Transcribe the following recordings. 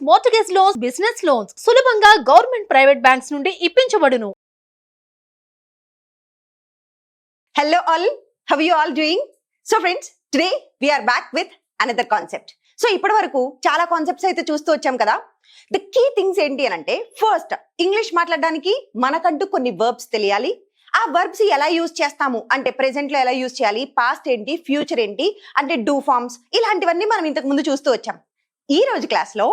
Mortgage loans, business loans సులభంగా government private banks నుండి ఇప్పించబడును. Hello all, how are you all doing? So friends, today we are back with another concept. So ఇప్పటి వరకు చాలా concepts అయితే చూస్తూ వచ్చాం కదా. ద కీ థింగ్స్ ఏంటి అని అంటే, ఫస్ట్ ఇంగ్లీష్ మాట్లాడడానికి మనకంటూ కొన్ని వర్బ్స్ తెలియాలి. ఆ వర్బ్స్ ఎలా యూజ్ చేస్తాము అంటే ప్రెసెంట్ లో ఎలా యూజ్ చేయాలి, పాస్ట్ ఏంటి, ఫ్యూచర్ ఏంటి అంటే డూ ఫార్మ్స్, ఇలాంటివన్నీ మనం ఇంతకు ముందు చూస్తూ వచ్చాం. ఈ రోజు క్లాస్ లో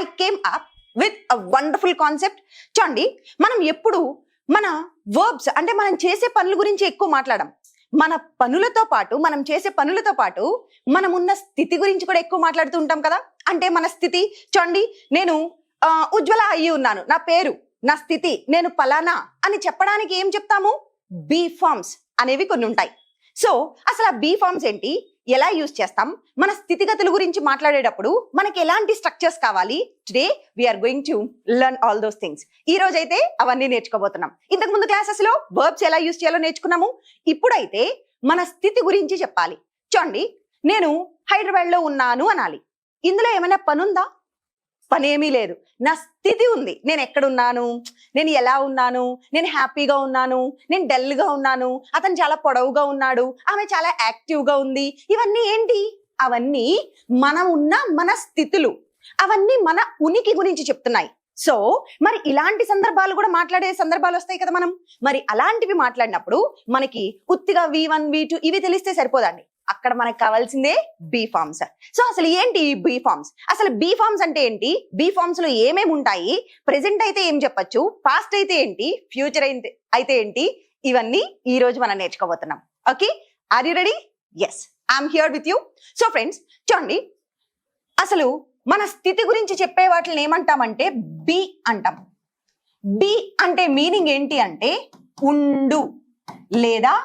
I came up with a wonderful concept. చూడండి, మనం ఎప్పుడు మన వర్బ్స్ అంటే మనం చేసే పనుల గురించి ఎక్కువ మాట్లాడం. మన పనులతో పాటు మనం చేసే పనులతో పాటు మనం ఉన్న స్థితి గురించి కూడా ఎక్కువ మాట్లాడుతూ ఉంటాం కదా. అంటే మన స్థితి చూడండి, నేను ఉజ్వల అయ్యి ఉన్నాను, నా పేరు, నా స్థితి, నేను పలానా అని చెప్పడానికి ఏం చెప్తాము? బీ ఫార్మ్స్ అనేవి కొన్ని ఉంటాయి. సో అసలు ఆ బీ ఫార్మ్స్ ఏంటి, ఎలా యూజ్ చేస్తాం, మన స్థితిగతుల గురించి మాట్లాడేటప్పుడు మనకి ఎలాంటి స్ట్రక్చర్స్ కావాలి, today we are going to learn all those things. ఈ రోజు అయితే అవన్నీ నేర్చుకోబోతున్నాం. ఇంతకు ముందు క్లాసెస్ లో వర్బ్స్ ఎలా యూజ్ చేయాలో నేర్చుకున్నాము. ఇప్పుడైతే మన స్థితి గురించి చెప్పాలి. చూడండి, నేను హైదరాబాద్ లో ఉన్నాను అనాలి. ఇందులో ఏమైనా పనుందా? పనేమీ లేదు. నా స్థితి ఉంది. నేను ఎక్కడున్నాను, నేను ఎలా ఉన్నాను, నేను హ్యాపీగా ఉన్నాను, నేను డల్ గా ఉన్నాను, అతను చాలా పొడవుగా ఉన్నాడు, ఆమె చాలా యాక్టివ్ గా ఉంది. ఇవన్నీ ఏంటి? అవన్నీ మనం ఉన్న మన స్థితులు, అవన్నీ మన ఉనికి గురించి చెప్తున్నాయి. సో మరి ఇలాంటి సందర్భాలు కూడా మాట్లాడే సందర్భాలు వస్తాయి కదా మనం. మరి అలాంటివి మాట్లాడినప్పుడు మనకి ఉత్తిగా V1 V2 ఇవి తెలిస్తే సరిపోదండి. అక్కడ మనకు కావాల్సిందే బీ ఫార్మ్స్. సో అసలు ఏంటి బీ ఫార్మ్స్? అసలు బీ ఫార్మ్స్ అంటే ఏంటి, బీ ఫార్మ్స్ లో ఏమేమి ఉంటాయి, ప్రెసెంట్ అయితే ఏం చెప్పొచ్చు, పాస్ట్ అయితే ఏంటి, ఫ్యూచర్ అయితే ఏంటి, ఇవన్నీ ఈ రోజు మనం నేర్చుకోబోతున్నాం. Okay, are you ready? Yes, I'm here with you. So friends చూడండి, అసలు మన స్థితి గురించి చెప్పే వాటిని ఏమంటామంటే బీ అంటాం. బీ అంటే మీనింగ్ ఏంటి అంటే ఉండు లేదా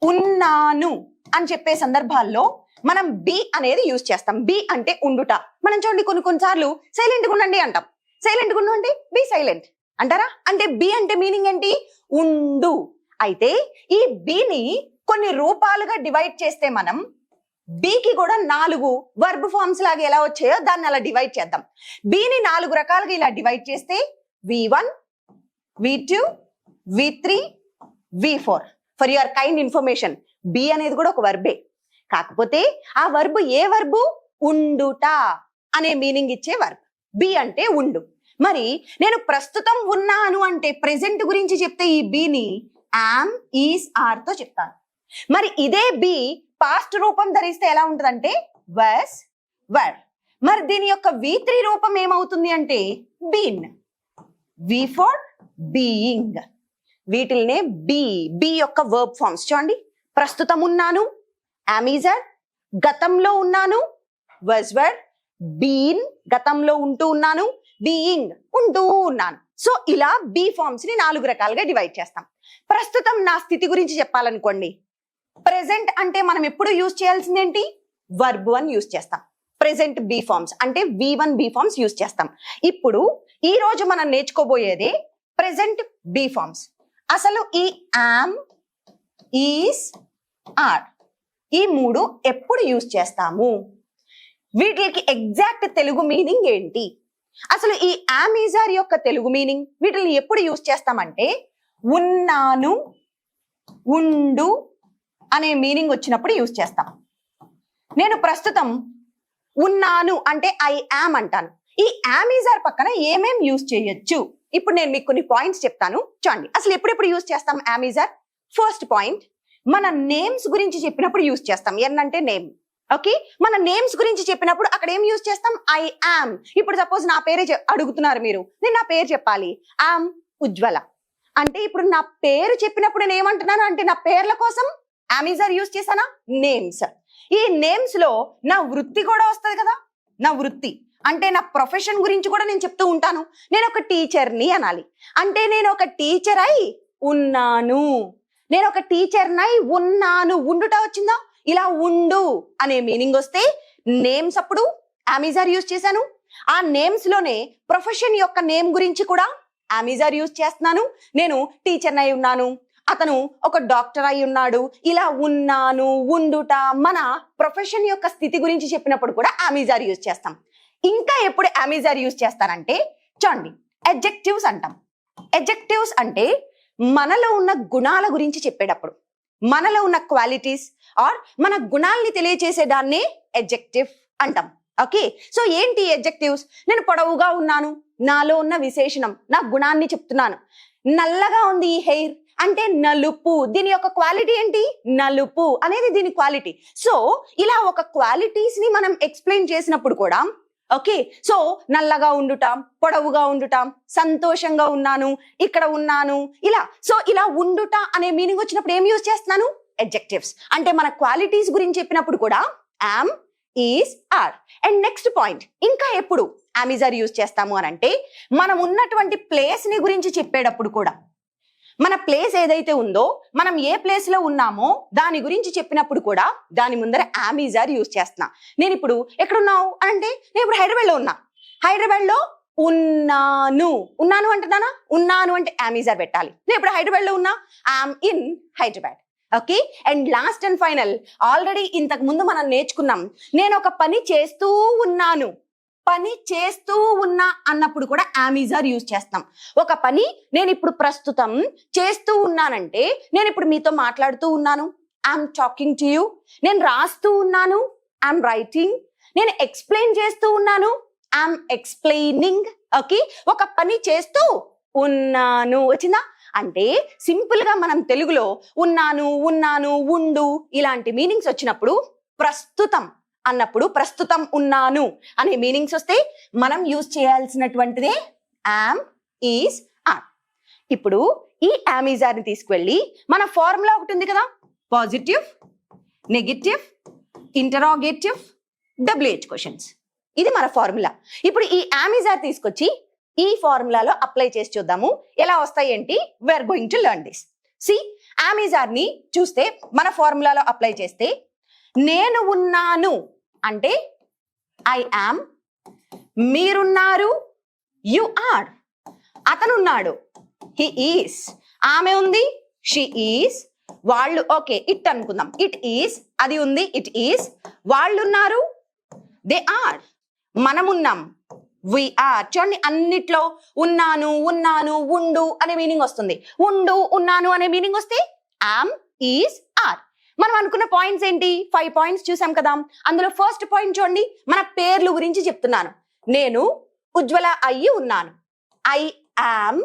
ఉన్నాను అని చెప్పే సందర్భాల్లో మనం బి అనేది యూజ్ చేస్తాం. బి అంటే ఉండుట. మనం చూడండి, కొన్నిసార్లు సైలెంట్గా ఉండండి అంటాం. సైలెంట్గా ఉండు అంటే బి సైలెంట్ అంటారా? అంటే బి అంటే మీనింగ్ ఏంటి? ఉండు. అయితే ఈ బిని కొన్ని రూపాలుగా డివైడ్ చేస్తే మనం బికి కూడా 4 వర్బ్ ఫార్మ్స్ లాగా ఎలా వచ్చాయో దాన్ని అలా డివైడ్ చేద్దాం. బిని 4 రకాలుగా ఇలా డివైడ్ చేస్తే V1, V2, V3, V4. For your kind information, B అనేది కూడా ఒక వర్బే. కాకపోతే ఆ వర్బ్ ఏ వర్బు? ఉండుట అనే మీనింగ్ ఇచ్చే వర్బ్. బి అంటే ఉండు. మరి నేను ప్రస్తుతం ఉన్నాను అంటే ప్రెసెంట్ గురించి చెప్తే ఈ బిని యామ్, ఈస్, ఆర్ తో చెప్తాను. మరి ఇదే బి పాస్ట్ రూపం ధరిస్తే ఎలా ఉంటుందంటే వస్, వర్. మరి దీని యొక్క V3 రూపం ఏమవుతుంది అంటే బీన్. V4 being. వీటిల్నే బి యొక్క వర్బ్ ఫార్మ్స్. చూడండి, ప్రస్తుతం ఉన్నాను, అమీజర్. గతంలో ఉన్నాను, was were. బీన్, గతంలో ఉంటూ ఉన్నాను, బీయింగ్, ఉంటూ ఉన్నాను. సో ఇలా బి ఫార్మ్స్ ని 4 రకాలుగా డివైడ్ చేస్తాం. ప్రస్తుతం నా స్థితి గురించి చెప్పాలనుకోండి, ప్రెసెంట్ అంటే మనం ఎప్పుడు యూజ్ చేయాల్సింది ఏంటి? వర్బ్ 1 యూజ్ చేస్తాం. ప్రెసెంట్ బి ఫార్మ్స్ అంటే V1 బి ఫార్మ్స్ యూజ్ చేస్తాం. ఇప్పుడు ఈ రోజు మనం నేర్చుకోబోయేదే ప్రెసెంట్ బి ఫార్మ్స్. అసలు ఈ యామ్, ఈస్, ఆర్ ఈ 3 ఎప్పుడు యూజ్ చేస్తాము? వీటికి ఎగ్జాక్ట్ తెలుగు మీనింగ్ ఏంటి? అసలు ఈ యామ్, ఈస్, ఆర్ యొక్క తెలుగు మీనింగ్, వీటిని ఎప్పుడు యూజ్ చేస్తామంటే ఉన్నాను, ఉండు అనే మీనింగ్ వచ్చినప్పుడు యూజ్ చేస్తాం. నేను ప్రస్తుతం ఉన్నాను అంటే ఐ యామ్ అంటాను. ఈ యామ్, ఈస్, ఆర్ పక్కన ఏమేం యూజ్ చేయొచ్చు? ఇప్పుడు నేను మీకు కొన్ని పాయింట్స్ చెప్తాను. చూడండి, అసలు ఎప్పుడెప్పుడు యూజ్ చేస్తాం am, is, are? First point, మన నేమ్స్ గురించి చెప్పినప్పుడు యూజ్ చేస్తాం. ఎన్ అంటే నేమ్. ఓకే, మన నేమ్స్ గురించి చెప్పినప్పుడు అక్కడ ఏం యూజ్ చేస్తాం? I am. ఇప్పుడు సపోజ్ నా పేరే అడుగుతున్నారు మీరు, నేను నా పేరు చెప్పాలి, యామ్ ఉజ్వల అంటే ఇప్పుడు నా పేరు చెప్పినప్పుడు నేను ఏమంటున్నాను అంటే నా పేర్ల కోసం యామ్, ఈస్, ఆర్ యూజ్ చేశానా? నేమ్స్. ఈ నేమ్స్ లో నా వృత్తి కూడా వస్తుంది కదా. నా వృత్తి అంటే నా ప్రొఫెషన్ గురించి కూడా నేను చెప్తూ ఉంటాను. నేను ఒక టీచర్ని అనాలి అంటే నేను ఒక టీచర్ అయి ఉన్నాను. నేను ఒక టీచర్నై ఉన్నాను. ఉండుట వచ్చిందా? ఇలా ఉండు అనే మీనింగ్ వస్తే నేమ్స్ అప్పుడు యామ్, ఈస్, ఆర్ యూజ్ చేశాను. ఆ నేమ్స్ లోనే ప్రొఫెషన్ యొక్క నేమ్ గురించి కూడా యామ్, ఈస్, ఆర్ యూజ్ చేస్తున్నాను. నేను టీచర్నై ఉన్నాను, అతను ఒక డాక్టర్ అయి ఉన్నాడు, ఇలా ఉన్నాను, ఉండుట, మన ప్రొఫెషన్ యొక్క స్థితి గురించి చెప్పినప్పుడు కూడా యామ్, ఈస్, ఆర్ యూజ్ చేస్తాం. ఇంకా ఎప్పుడు యామ్ ఆర్ యూజ్ చేస్తారంటే చూడండి, అడ్జెక్టివ్స్ అంటాం. అడ్జెక్టివ్స్ అంటే మనలో ఉన్న గుణాల గురించి చెప్పేటప్పుడు, మనలో ఉన్న క్వాలిటీస్ ఆర్ మన గుణాలని తెలియచేసే దాన్నే అడ్జెక్టివ్ అంటాం. ఓకే, సో ఏంటి అడ్జెక్టివ్స్? నేను పొడవుగా ఉన్నాను, నాలో ఉన్న విశేషణం, నా గుణాన్ని చెప్తున్నాను. నల్లగా ఉంది ఈ హెయిర్ అంటే నలుపు, దీని యొక్క క్వాలిటీ ఏంటి? నలుపు అనేది దీని క్వాలిటీ. సో ఇలా ఒక క్వాలిటీస్ ని మనం ఎక్స్ప్లెయిన్ చేసినప్పుడు కూడా ఓకే, సో నల్లగా ఉండుటాం, పొడవుగా ఉండుటాం, సంతోషంగా ఉన్నాను, ఇక్కడ ఉన్నాను, ఇలా. సో ఇలా ఉండుట అనే మీనింగ్ వచ్చినప్పుడు ఏం యూజ్ చేస్తున్నాను? అడ్జెక్టివ్స్. అంటే మన క్వాలిటీస్ గురించి చెప్పినప్పుడు కూడా am, is, are. And next point, ఇంకా ఎప్పుడు యామ్ ఈజ్ ఆర్ యూజ్ చేస్తాము అని అంటే మనం ఉన్నటువంటి ప్లేస్ ని గురించి చెప్పేటప్పుడు కూడా, మన ప్లేస్ ఏదైతే ఉందో, మనం ఏ ప్లేస్ లో ఉన్నామో దాని గురించి చెప్పినప్పుడు కూడా దాని ముందర యామ్ ఈజ్ ఆర్ యూజ్ చేస్తున్నా. నేను ఇప్పుడు ఎక్కడున్నావు అంటే, నేను ఇప్పుడు హైదరాబాద్ లో ఉన్నా. హైదరాబాద్ లో ఉన్నాను, ఉన్నాను అంటున్నానా? ఉన్నాను అంటే యామ్ ఈజ్ ఆర్ పెట్టాలి. నేను ఇప్పుడు హైదరాబాద్ లో ఉన్నా, I'm in Hyderabad. Okay, and last and final, already ఇంతకు ముందు మనం నేర్చుకున్నాం, నేను ఒక పని చేస్తూ ఉన్నాను. పని చేస్తూ ఉన్నా అన్నప్పుడు కూడా యామ్ ఈజ్ ఆర్ యూజ్ చేస్తాం. ఒక పని నేను ఇప్పుడు ప్రస్తుతం చేస్తూ ఉన్నానంటే, నేను ఇప్పుడు మీతో మాట్లాడుతూ ఉన్నాను, ఐఎమ్ టాకింగ్ టు యూ. నేను రాస్తూ ఉన్నాను, ఐఎమ్ రైటింగ్. నేను ఎక్స్ప్లెయిన్ చేస్తూ ఉన్నాను, ఐఎమ్ ఎక్స్ప్లెయినింగ్. ఓకే, ఒక పని చేస్తూ ఉన్నాను. వచ్చిందా? అంటే సింపుల్ గా మనం తెలుగులో ఉన్నాను, ఉన్నాను, ఉండు ఇలాంటి మీనింగ్స్ వచ్చినప్పుడు, ప్రస్తుతం అన్నప్పుడు ప్రస్తుతం ఉన్నాను అనే మీనింగ్స్ వస్తే మనం యూజ్ చేయాల్సినటువంటిదే యామ్, ఈజ్, ఆర్. ఇప్పుడు ఈ యామ్, ఈజ్, ఆర్ ని తీసుకువెళ్ళి మన ఫార్ములా ఒకటి ఉంది కదా, positive, negative, interrogative, WH questions. ఇది మన ఫార్ములా. ఇప్పుడు ఈ యామ్, ఈజ్, ఆర్ తీసుకొచ్చి ఈ ఫార్ములాలో అప్లై చేసి చూద్దాము ఎలా వస్తాయి ఏంటి. We are going to learn this. సి, యామ్, ఈజ్, ఆర్ ని చూస్తే మన ఫార్ములాలో అప్లై చేస్తే, నేను ఉన్నాను అంటే ఐ యామ్, మీరున్నారు, యు ఆర్, అతనున్నాడు, హి ఈస్, ఆమె ఉంది, షీ ఈస్, వాళ్ళు ఓకే ఇట్ అనుకుందాం, ఇట్ ఈస్, అది ఉంది, ఇట్ ఈస్, వాళ్ళున్నారు, దే ఆర్, మనమున్నాం, వి ఆర్. చూడండి, అన్నిట్లో ఉన్నాను, ఉన్నాను, ఉండు అనే మీనింగ్ వస్తుంది. ఉండు, ఉన్నాను అనే మీనింగ్ వస్తే యామ్, ఈజ్, ఆర్. మనం అనుకున్న పాయింట్స్ ఏంటి? 5 పాయింట్స్ చూసాం కదా. అందులో ఫస్ట్ పాయింట్ చూడండి, మన పేర్లు గురించి చెప్తున్నాను. నేను ఉజ్వల అయ్యి ఉన్నాను, ఐ యామ్,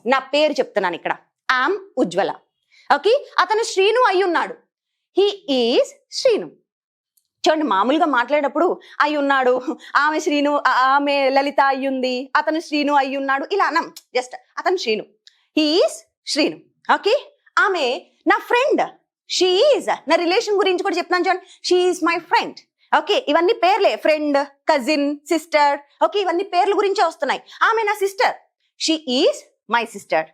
నా పేరు చెప్తున్నాను ఇక్కడ, యామ్ ఉజ్వల. ఓకే, అతను శ్రీను అయి ఉన్నాడు, హీ ఈజ్ శ్రీను. చూడండి, మామూలుగా మాట్లాడేటప్పుడు అయి ఉన్నాడు, ఆమె శ్రీను, ఆమె లలిత అయ్యుంది, అతను శ్రీను అయి ఉన్నాడు ఇలా అనం. జస్ట్ అతను Srinu, he is Srinu. Okay, ఆమె నా ఫ్రెండ్, షీ ఈజ్, నా రిలేషన్ గురించి కూడా చెప్తున్నాను చూడండి, she is my friend. Okay, ఇవన్నీ పేర్లే, ఫ్రెండ్, కజిన్, సిస్టర్. ఓకే, ఇవన్నీ పేర్ల గురించే వస్తున్నాయి. ఆమె నా sister, she is my sister.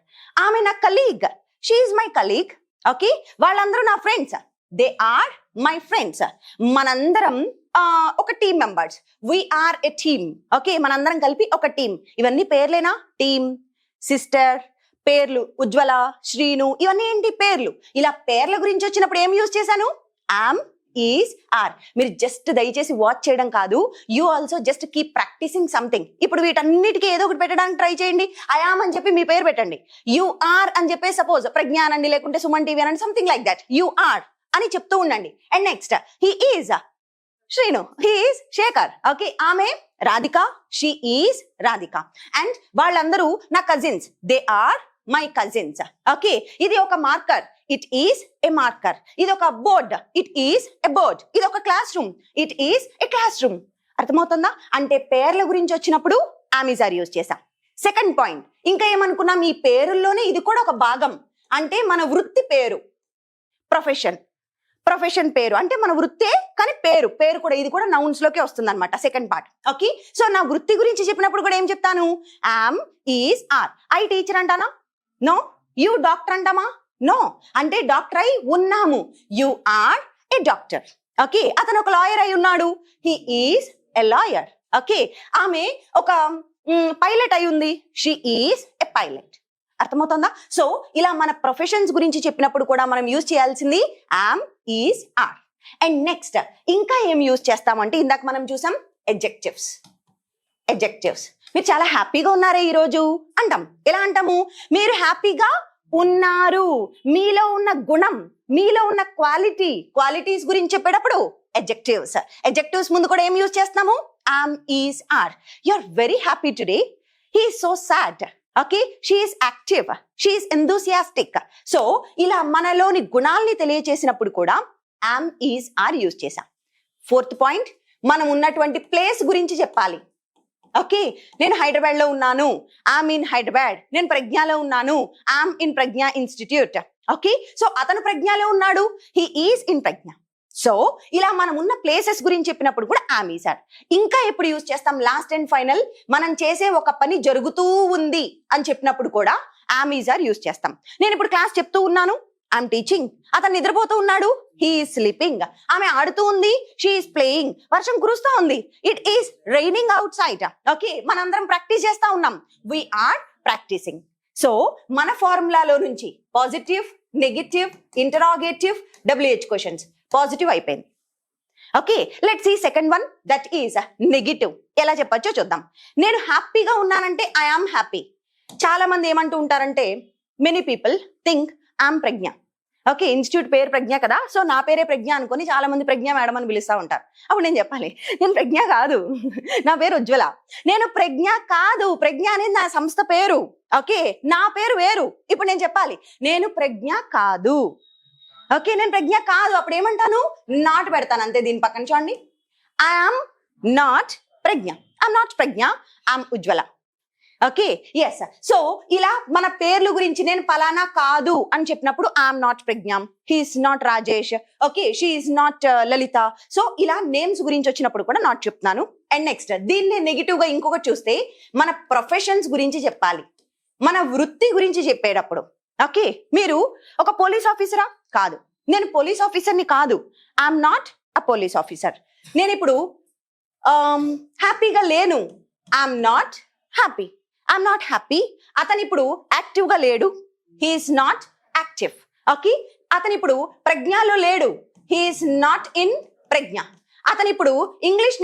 ఆమె నా colleague, she is my colleague. Okay, వాళ్ళందరూ నా friends, they are my friends. మనందరం ఒక team members, we are a team. Okay, మనందరం కలిపి ఒక టీమ్. ఇవన్నీ పేర్లేనా? టీమ్, సిస్టర్, పేర్లు, ఉజ్వల, శ్రీను, ఇవన్నీ ఏంటి? పేర్లు. ఇలా పేర్ల గురించి వచ్చినప్పుడు ఏం యూజ్ చేశాను? Am, is, are. మీరు జస్ట్ దయచేసి వాచ్ చేయడం కాదు, you also just keep practising something. ఇప్పుడు వీటన్నిటికీ ఏదో ఒకటి పెట్టడానికి ట్రై చేయండి. ఐ యామ్ అని చెప్పి మీ పేరు పెట్టండి. యు ఆర్ అని చెప్పి సపోజ్ ప్రజ్ఞాన్ అండి, లేకుంటే సుమన్ టీవీ అని, something like that. You are అని చెప్తూ ఉండండి. And next, he is Srinu, he is Shekar. Okay, ఆమె Radhika, she is Radhika. And వాళ్ళందరూ నా cousins, they are my cousins. Okay, ఇది ఒక marker, it is a marker. ఇది ఒక board, it is a board. ఇది ఒక classroom, it is a classroom. అర్థమవుతుందా? అంటే పేర్ల గురించి వచ్చినప్పుడు యామ్ ఈజ్ ఆర్ యూజ్ చేశా. సెకండ్ పాయింట్, ఇంకా ఏమనుకున్నాం, ఈ పేరుల్లోనే ఇది కూడా ఒక భాగం. అంటే మన వృత్తి పేరు, ప్రొఫెషన్. ప్రొఫెషన్ పేరు అంటే మన వృత్తే, కానీ పేరు పేరు కూడా, ఇది కూడా నౌన్స్ లోకే వస్తుంది అనమాట, సెకండ్ పార్ట్. ఓకే, సో నా వృత్తి గురించి చెప్పినప్పుడు కూడా ఏం చెప్తాను? Am, is, are. I teacher అంటానా? నో. యు డాక్టర్ అంటామా? నో. అంటే డాక్టర్ అయి ఉన్నాము, you are a doctor. Okay, అతను ఒక లాయర్ అయి ఉన్నాడు, he is a lawyer. Okay, ఆమె ఒక పైలట్ అయి ఉంది, షీ ఈజ్ ఎ పైలట్. అర్థమవుతుందా? సో ఇలా మన ప్రొఫెషన్స్ గురించి చెప్పినప్పుడు కూడా మనం యూజ్ చేయాల్సింది am, is, are. And next ఇంకా ఏం యూజ్ చేస్తామంటే, ఇందాక మనం చూసాం అడ్జెక్టివ్స్. అడ్జెక్టివ్స్. మీరు చాలా హ్యాపీగా ఉన్నారే ఈరోజు అంటాం. ఎలా అంటాము? మీరు హ్యాపీగా ఉన్నారు. మీలో ఉన్న గుణం, మీలో ఉన్న క్వాలిటీస్ గురించి చెప్పేటప్పుడు అడ్జెక్టివ్స్. అడ్జెక్టివ్స్ ముందు కూడా ఏం యూజ్ చేస్తున్నాము? am, is, are. You're very happy today. He is so sad. Okay, she is active, she is enthusiastic. So ఇలా మనలోని గుణాల్ని తెలియచేసినప్పుడు కూడా am, is, are యూజ్ చేసాం. ఫోర్త్ పాయింట్, మనం ఉన్నటువంటి ప్లేస్ గురించి చెప్పాలి. ఓకే, నేను హైదరాబాద్ లో ఉన్నాను, ఐఎమ్ ఇన్ హైదరాబాద్. నేను ప్రజ్ఞాలో ఉన్నాను, I'm in Pragna institute. Okay, so అతను ప్రజ్ఞాలో ఉన్నాడు, he is in Pragna. So ఇలా మనం ఉన్న ప్లేసెస్ గురించి చెప్పినప్పుడు కూడా am, is, are. ఇంకా ఎప్పుడు యూజ్ చేస్తాం? లాస్ట్ అండ్ ఫైనల్, మనం చేసే ఒక పని జరుగుతూ ఉంది అని చెప్పినప్పుడు కూడా am, is, are యూజ్ చేస్తాం. నేను ఇప్పుడు క్లాస్ చెప్తూ ఉన్నాను, ఐఎమ్ టీచింగ్. అతను నిద్రపోతూ ఉన్నాడు, హీ ఈస్ స్లీపింగ్. ఆమె ఆడుతూ ఉంది, షీ ఈస్ ప్లేయింగ్. వర్షం కురుస్తూ ఉంది, it is raining outside. Okay, మనందరం ప్రాక్టీస్ చేస్తా ఉన్నాం, వి ఆర్ ప్రాక్టీసింగ్. సో మన ఫార్ములాలో నుంచి positive, negative, interrogative, WH questions. Positive అయిపోయింది. Okay, let's see second one, that is negative. ఎలా చెప్పొచ్చో చూద్దాం. నేను హ్యాపీగా ఉన్నానంటే ఐ ఆమ్ హ్యాపీ. చాలా మంది ఏమంటూ ఉంటారంటే, many people think I'm Pragna. Okay, institute పేరు ప్రజ్ఞ కదా, సో నా పేరే ప్రజ్ఞ అనుకుని చాలా మంది ప్రజ్ఞ మేడం అని పిలుస్తూ ఉంటారు. అప్పుడు నేను చెప్పాలి, నేను ప్రజ్ఞ కాదు, నా పేరు ఉజ్వల. నేను ప్రజ్ఞ కాదు, ప్రజ్ఞ అనేది నా సంస్థ పేరు. ఓకే, నా పేరు వేరు. ఇప్పుడు నేను చెప్పాలి, నేను ప్రజ్ఞ కాదు. ఓకే, నేను ప్రజ్ఞ కాదు. అప్పుడు ఏమంటాను? నాట్ పెడతాను అంతే. దీని పక్కన చూడండి, I'm not Pragna, I'm not Pragna, I'm Ujwala. Okay, yes. So ఇలా మన పేర్లు గురించి నేను పలానా కాదు అని చెప్పినప్పుడు I'm not Pragna, he is not Rajesh, okay, she is not Lalitha. So ఇలా నేమ్స్ గురించి వచ్చినప్పుడు కూడా నాట్ చెప్తున్నాను. అండ్ నెక్స్ట్, దీన్ని నెగిటివ్ గా ఇంకొకటి చూస్తే, మన ప్రొఫెషన్స్ గురించి చెప్పాలి, మన వృత్తి గురించి చెప్పేటప్పుడు. ఓకే, మీరు ఒక పోలీస్ ఆఫీసరా? కాదు, నేను పోలీస్ ఆఫీసర్ని కాదు, I'm not a police officer. నేను ఇప్పుడు హ్యాపీగా లేను, I'm not happy, I'm not happy. అతను ఇప్పుడు యాక్టివ్ గా లేడు, హీఈస్ నాట్ యాక్టివ్. ఓకే, అతను ఇప్పుడు ప్రజ్ఞలో లేడు, హీఈస్ నాట్ ఇన్ ప్రజ్ఞ. అతను ఇప్పుడు ఇంగ్లీష్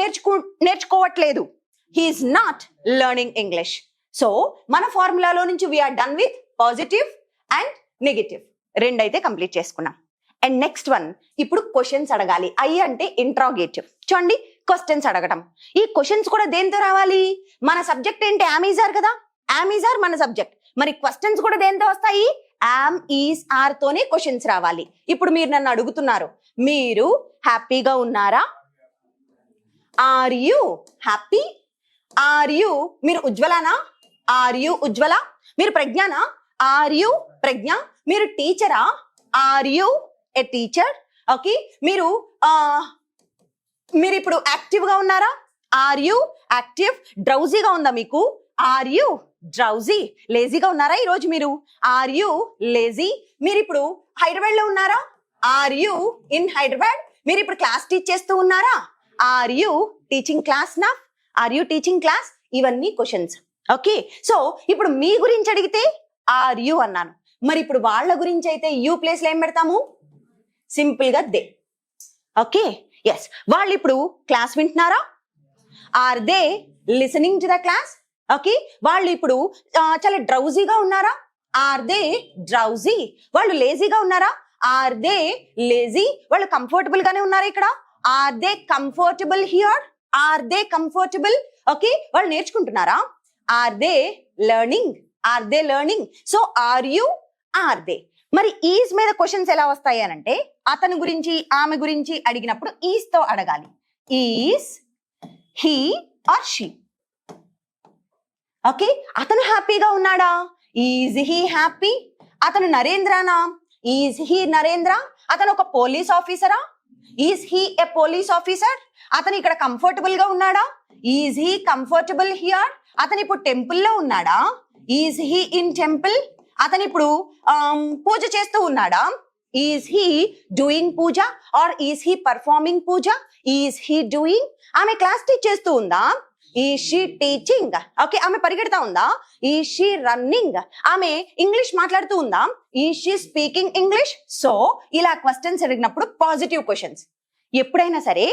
నేర్చుకోవట్లేదు, he is not learning English. So మన ఫార్ములాలో నుంచి we are done with positive and negative. రెండైతే కంప్లీట్ చేసుకున్నాం. అండ్ నెక్స్ట్ వన్, ఇప్పుడు క్వశ్చన్స్ అడగాలి. ఐ అంటే ఇంట్రాగేటివ్. చూడండి, క్వశ్చన్స్ అడగటం. ఈ క్వశ్చన్స్ కూడా దేంతో రావాలి? మన సబ్జెక్ట్ ఏంటి? am, is, are కదా. am, is, are మన సబ్జెక్ట్. మరి క్వశ్చన్స్ కూడా దేంతో వస్తాయి? am, is, are తోనే క్వశ్చన్స్ రావాలి. ఇప్పుడు మీరు నన్ను అడుగుతున్నారు, మీరు హ్యాపీగా ఉన్నారా? Are you happy? Are you, మీరు ఉజ్వలనా? ఆర్ యు ఉజ్వల? మీరు ప్రజ్ఞనా? Are you Pragna? మీరు టీచరా? Are you a teacher? Okay, మీరు ఇప్పుడు యాక్టివ్ గా ఉన్నారా? Are you active? డ్రౌజీగా ఉందా మీకు? Are you drowsy? లేజీగా ఉన్నారా ఈరోజు మీరు? Are you lazy? మీరు ఇప్పుడు హైదరాబాద్ లో ఉన్నారా? Are you in Hyderabad? మీరు ఇప్పుడు క్లాస్ టీచ్ చేస్తూ ఉన్నారా? ఆర్ యు టీచింగ్ క్లాస్ నా? Are you teaching class? ఇవన్నీ క్వశ్చన్స్. ఓకే, సో ఇప్పుడు మీ గురించి అడిగితే ఆర్ యు అన్నాను. మరి ఇప్పుడు వాళ్ళ గురించి అయితే యూ ప్లేస్ లో ఏం పెడతాము? సింపుల్ గా దే. Okay, yes. వాళ్ళు ఇప్పుడు క్లాస్ వింటున్నారా? Are they listening to the class? Okay, వాళ్ళు ఇప్పుడు చాలా డ్రౌజీగా ఉన్నారా? Are they drowsy? వాళ్ళు లేజీగా ఉన్నారా? Are they lazy? వాళ్ళు కంఫర్టబుల్ గానే ఉన్నారా ఇక్కడ? Are they comfortable here? Are they comfortable? Okay, వాళ్ళు నేర్చుకుంటున్నారా? Are they learning? Are they learning? So are you, are they. మరి ఈజ్ మీద క్వశ్చన్స్ ఎలా వస్తాయి అని అంటే, అతని గురించి ఆమె గురించి అడిగినప్పుడు ఈజ్ తో అడగాలి. Is he or she? Okay, అతను హ్యాపీగా ఉన్నాడా? Is he happy? అతను నరేంద్రనా? Is he Narendra? అతను ఒక పోలీస్ ఆఫీసరా? Is he a police officer? అతను ఇక్కడ కంఫర్టబుల్ గా ఉన్నాడా? Is he comfortable here? అతను ఇప్పుడు టెంపుల్ లో ఉన్నాడా? Is he in temple? అతను ఇప్పుడు పూజ చేస్తూ ఉన్నాడా? Is he doing puja or is he performing puja? Is he doing? ఆమె క్లాస్ టీచ్ చేస్తూ ఉందా? Is she teaching? ఓకే, ఆమె పరిగెడతా ఉందా? Is she running? ఆమె ఇంగ్లీష్ మాట్లాడుతూ ఉందా? Is she speaking English? So ఇలా క్వశ్చన్స్ అడిగినప్పుడు పాజిటివ్ క్వశ్చన్స్. ఎప్పుడైనా సరే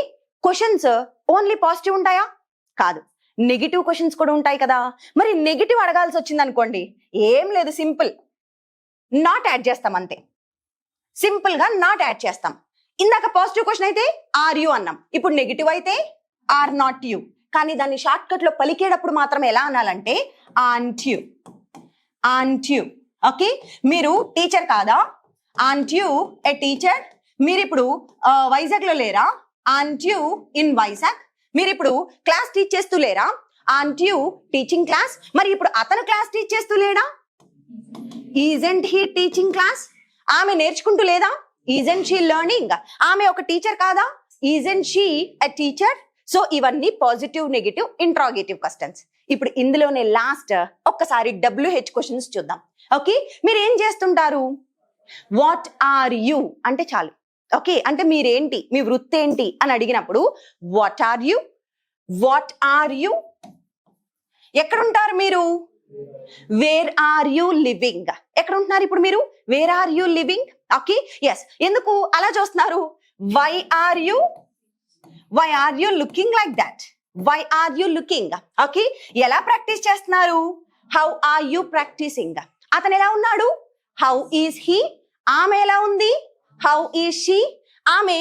క్వశ్చన్స్ ఓన్లీ పాజిటివ్ ఉంటాయా? కాదు. నెగిటివ్ క్వశ్చన్స్ కూడా ఉంటాయి కదా. మరి నెగిటివ్ అడగాల్సి వచ్చింది అనుకోండి, ఏం లేదు, సింపుల్ నాట్ యాడ్ చేస్తాం అంతే. సింపుల్ గా నాట్ యాడ్ చేస్తాం. ఇందాక పాజిటివ్ క్వశ్చన్ అయితే ఆర్ యు అన్నాం, ఇప్పుడు నెగిటివ్ అయితే ఆర్ నాట్ యు. కానీ దాన్ని షార్ట్ కట్ లో పలికేటప్పుడు మాత్రం ఎలా అనాలంటే aren't you, aren't you. Okay, మీరు టీచర్ కాదా? Aren't you a teacher? మీరు ఇప్పుడు వైజాగ్ లో లేరా? Aren't you in Vizag? మీరు ఇప్పుడు క్లాస్ టీచ్ చేస్తూ లేరా? Aren't you teaching class? మరి ఇప్పుడు అతను క్లాస్ టీచ్ చేస్తూ లేడా? Isn't he teaching class? ఆమె నేర్చుకుంటూ లేదా? Isn't she learning? ఆమె ఒక టీచర్ కాదా? Isn't she a teacher? So ఇవన్నీ పాజిటివ్, నెగిటివ్, ఇంట్రాగేటివ్ క్వశ్చన్స్. ఇప్పుడు ఇందులోనే లాస్ట్ ఒక్కసారి WH క్వశ్చన్స్ చూద్దాం. ఓకే, మీరు ఏం చేస్తుంటారు? వాట్ ఆర్ యు అంటే చాలు. ఓకే, అంటే మీరేంటి, మీ వృత్తి ఏంటి అని అడిగినప్పుడు what are you, what are you. ఎక్కడుంటారు మీరు? Where are you living? ఎక్కడ ఉంటున్నారు ఇప్పుడు మీరు? Where are you living? Okay, yes. ఎందుకు అలా చూస్తున్నారు? Why are you, why are you looking like that? Why are you looking? Okay, ఎలా ప్రాక్టీస్ చేస్తున్నారు? How are you practicing? అతను ఎలా ఉన్నాడు? How is he? ఆమె ఎలా ఉంది? How is she? ఆమె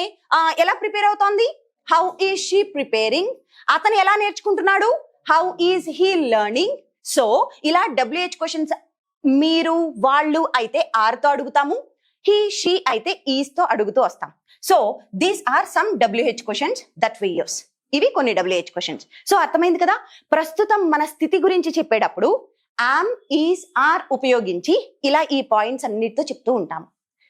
ఎలా ప్రిపేర్ అవుతోంది? How is she preparing? అతను ఎలా నేర్చుకుంటున్నాడు? How is he learning? So ఇలా WH క్వశ్చన్స్ మీరు, వాళ్ళు అయితే ఆర్తో అడుగుతాము, హీ షీ అయితే ఈస్ తో అడుగుతూ వస్తాం. So these are some WH questions that we use. ఇవి కొన్ని WH క్వశ్చన్స్. సో అర్థమైంది కదా. ప్రస్తుతం మన స్థితి గురించి చెప్పేటప్పుడు యామ్, ఈజ్, ఆర్ ఉపయోగించి ఇలా ఈ పాయింట్స్ అన్నిటితో చెప్తూ ఉంటాము.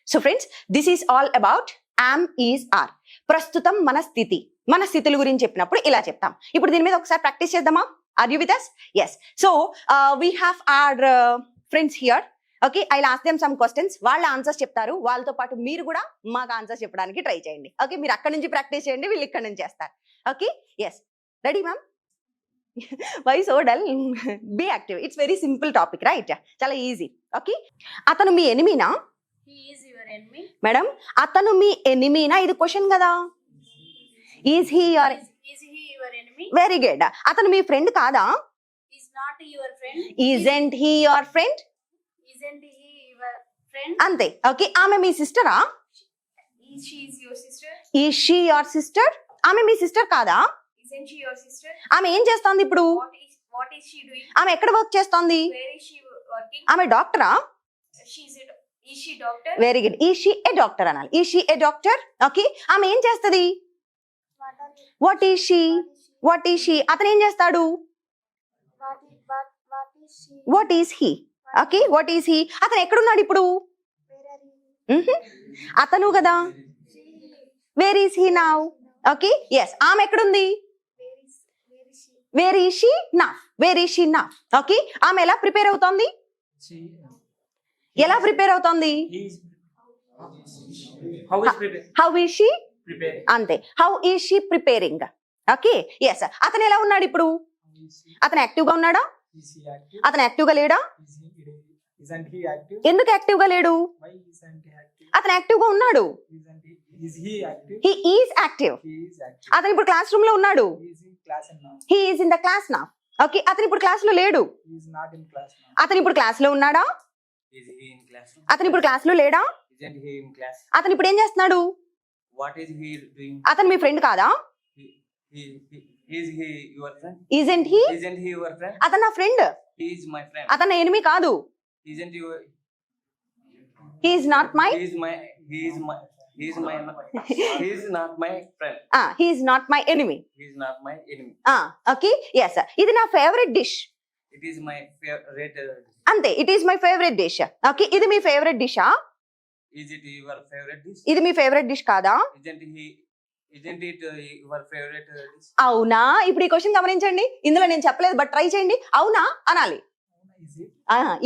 So friends, this is all about am, is, are. ప్రస్తుతం మన స్థితి, మన స్థితుల గురించి చెప్పినప్పుడు ఇలా చెప్తాం. ఇప్పుడు దీని మీద ఒకసారి ప్రాక్టీస్ చేద్దామా? Are you with us? Yes. So we have our friends here. Okay, I will ask them some questions. వాళ్ళ ఆన్సర్స్ చెప్తారు, వాళ్ళతో పాటు మీరు కూడా మాకు ఆన్సర్స్ చెప్పడానికి ట్రై చేయండి. ఓకే, మీరు అక్కడ నుంచి ప్రాక్టీస్ చేయండి, వీళ్ళు ఇక్కడ నుంచి చేస్తారు. Okay, yes. Ready ma'am? Why so dull? Be active. It's very simple topic, right? చాలా ఈజీ. ఓకే, అతను మీ ఎనిమీనా? మేడం, అతను మీ ఎనిమీనా? ఇది క్వశ్చన్ కదా. Is he your? Very good. అతను మీ ఫ్రెండ్ కాదా? Isn't he your friend? అంతే. ఓకే, ఆమె మీ సిస్టరా? Is she your sister? ఆమె మీ సిస్టర్ కాదా? ఆమె ఏం చేస్తోంది ఇప్పుడు? ఆమె ఎక్కడ వర్క్ చేస్తోంది? ఆమె డాక్టరా? Very good. Is she a doctor అనాలి. Is she a doctor? Okay, ఆమె ఏం చేస్తుంది? What is she, what is she. అతను ఏం చేస్తాడు? What is he? Okay, what is he. అతను ఎక్కడున్నాడు ఇప్పుడు? అతను కదా. Where is he now? Okay, yes. ఆమె ఎక్కడుంది? Where is she now? Where is she now? Okay, ఆమె ఎలా ప్రిపేర్ అవుతోంది? ఎలా ప్రిపేర్ అవుతోంది? How is she? అంతే. How is she preparing? Okay, yes. అతను ఎలా ఉన్నాడు ఇప్పుడు? అతను యాక్టివ్ గా ఉన్నాడా? అతను యాక్టివ్ గా లేడా? ఎందుకు యాక్టివ్ గా లేడు? అతను యాక్టివ్ గా ఉన్నాడు. He is active. అతను ఇప్పుడు క్లాస్ రూమ్ లో ఉన్నాడు. He is in the class now. Okay, అతను ఇప్పుడు క్లాస్ లో లేడు. అతను ఇప్పుడు క్లాస్ లో ఉన్నాడా? అతను ఇప్పుడు క్లాస్ లో లేడా? అతను ఇప్పుడు ఏం చేస్తున్నాడు? అతను మీ ఫ్రెండ్ కాదా? Isn't he? అతను నా ఫ్రెండ్. అతను నా ఎనిమీ కాదు. He is not my enemy. Okay, yes. ఇది నా ఫేవరెట్ డిష్. అంతే. It is my favourite dish. Okay, ఇది మీ ఫేవరెట్ డిషా? ఇది మీ ఫేవరెట్ డిష్ కాదా? అవునా? ఇప్పుడు ఈ క్వశ్చన్ గమనించండి. ఇందులో నేను చెప్పలేదు, బట్ ట్రై చేయండి. అవునా అనాలి.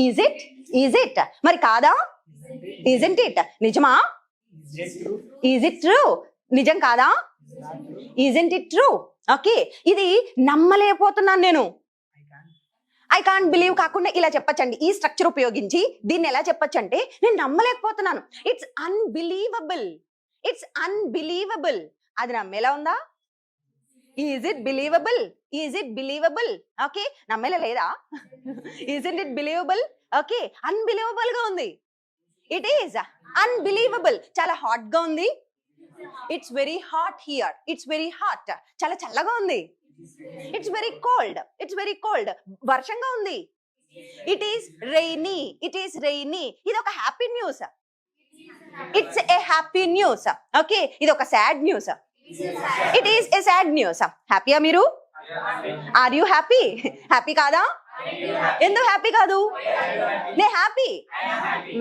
Is it? Is it? మరి కాదా? Isn't it? నిజమా? Is it true? నిజం కాదా? Isn't it true? ఓకే, ఇది నమ్మలేకపోతున్నాను నేను. ఐ కాంట్ బిలీవ్ కాకుండా ఇలా చెప్పచ్చండి. ఈ స్ట్రక్చర్ ఉపయోగించి దీన్ని ఎలా చెప్పచ్చు అంటే, నేను నమ్మలేకపోతున్నాను. It's unbelievable. It's unbelievable. అది నమ్మేలా ఉందా? Is it believable? Is it believable? Okay, నమ్మేలా లేదా? Is it believable? Okay, unbelievable గా ఉంది. It is unbelievable. చాలా హాట్ గా ఉంది. It's very hot here. It's very hot. చాలా చల్లగా ఉంది. It's very cold. It's very cold. వర్షంగా ఉంది. It is rainy. It is rainy. ఇది ఒక happy news. It's a happy news. Okay, ఇది ఒక sad news. It is a sad news. హ్యాపీయా మీరు? Are you happy? హ్యాపీ కాదా? ఎందుకు హ్యాపీ కాదు? నే happy.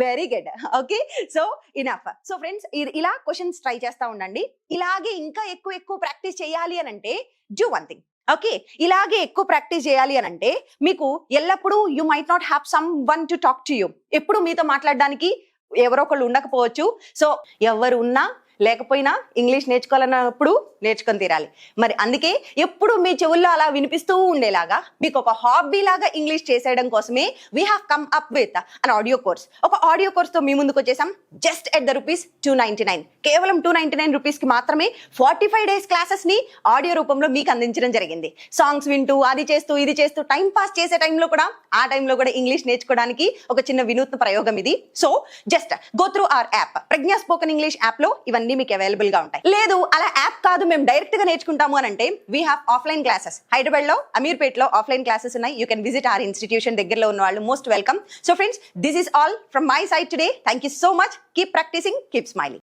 Very good. Okay, so enough. So friends, ఇలా క్వశ్చన్స్ ట్రై చేస్తా ఉండండి. ఇలాగే ఇంకా ఎక్కువ ప్రాక్టీస్ చేయాలి అని అంటే డూ వన్ థింగ్. ఓకే, ఇలాగే ఎక్కువ ప్రాక్టీస్ చేయాలి అని అంటే మీకు ఎల్లప్పుడూ you might not have some one to talk to you. ఎప్పుడు మీతో మాట్లాడడానికి ఎవరో ఒకళ్ళు ఉండకపోవచ్చు. సో ఎవరు ఉన్నా లేకపోయినా ఇంగ్లీష్ నేర్చుకోవాలన్నప్పుడు నేర్చుకొని తీరాలి. మరి అందుకే ఎప్పుడు మీ చెవుల్లో అలా వినిపిస్తూ ఉండేలాగా మీకు ఒక హాబీ లాగా ఇంగ్లీష్ చేసేయడం కోసమే we have come up with an audio course. ఒక ఆడియో కోర్స్ తో మీ ముందుకు వచ్చేసాం. Just at the ₹299. కేవలం ₹299 కి మాత్రమే 45 days క్లాసెస్ ని ఆడియో రూపంలో మీకు అందించడం జరిగింది. సాంగ్స్ వింటూ అది చేస్తూ ఇది చేస్తూ టైం పాస్ చేసే టైంలో కూడా ఇంగ్లీష్ నేర్చుకోవడానికి ఒక చిన్న వినూత్న ప్రయోగం ఇది. So just go through our app. Pragna spoken English app లో ఇవన్నీ మీకు అవైలబుల్ గా ఉంటాయి. లేదు అలా యాప్ కాదు, మేము డైరెక్ట్ గా నేర్చుకుంటాము అని అంటే we have offline classes. Hyderabad లో అమీర్పేట్ లో ఆఫ్లైన్ క్లాసెస్ ఉన్నాయి. You can visit our institution. దగ్గరలో ఉన్న వాళ్ళు most welcome. So friends, this is all from my side today. Thank you so much. Keep practising, keep smiling.